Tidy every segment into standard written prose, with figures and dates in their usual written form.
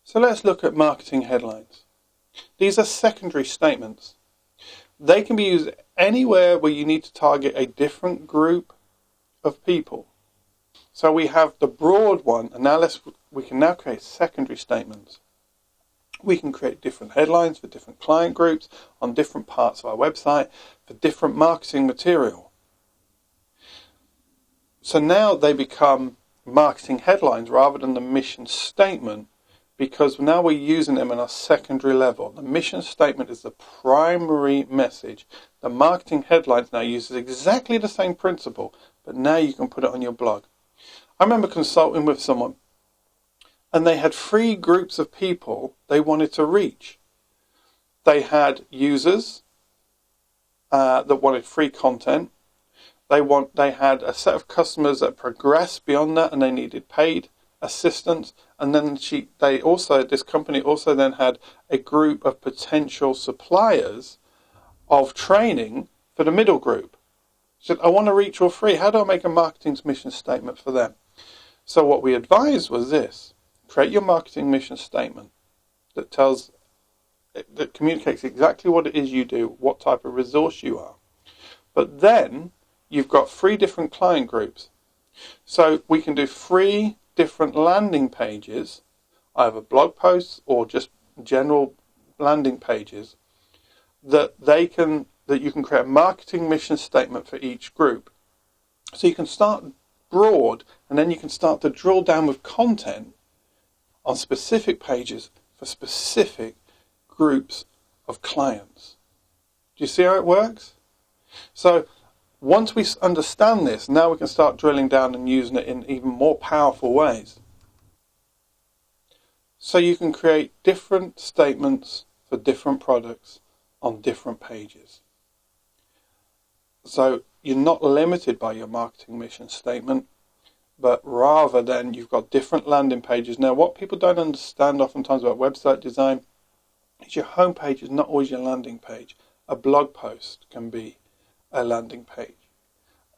So let's look at marketing headlines. These are secondary statements. They can be used anywhere where you need to target a different group of people. So we have the broad one, and now we can now create secondary statements. We can create different headlines for different client groups on different parts of our website for different marketing material. So now they become marketing headlines rather than the mission statement, because now we're using them in our secondary level. The mission statement is the primary message. The marketing headlines now uses exactly the same principle, but now you can put it on your blog. I remember consulting with someone, and they had 3 groups of people they wanted to reach. They had users that wanted free content. They had a set of customers that progressed beyond that and they needed paid assistance. And then this company also then had a group of potential suppliers of training for the middle group. She said, I want to reach all 3. How do I make a marketing mission statement for them? So what we advised was this: create your marketing mission statement that communicates exactly what it is you do, what type of resource you are. But then you've got 3 different client groups. So we can do 3 different landing pages, either blog posts or just general landing pages, that you can create a marketing mission statement for each group. So you can start broad, and then you can start to drill down with content on specific pages for specific groups of clients. Do you see how it works? So once we understand this, now we can start drilling down and using it in even more powerful ways. So you can create different statements for different products on different pages. So you're not limited by your marketing mission statement, but rather than you've got different landing pages. Now, what people don't understand oftentimes about website design is your home page is not always your landing page. A blog post can be a landing page.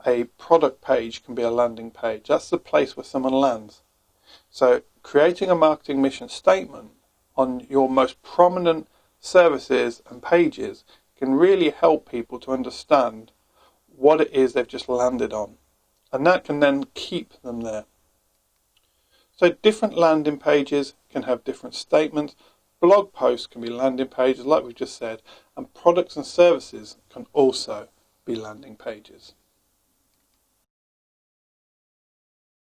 A product page can be a landing page. That's the place where someone lands. So creating a marketing mission statement on your most prominent services and pages can really help people to understand what it is they've just landed on. And that can then keep them there. So different landing pages can have different statements. Blog posts can be landing pages, like we've just said, and products and services can also be landing pages.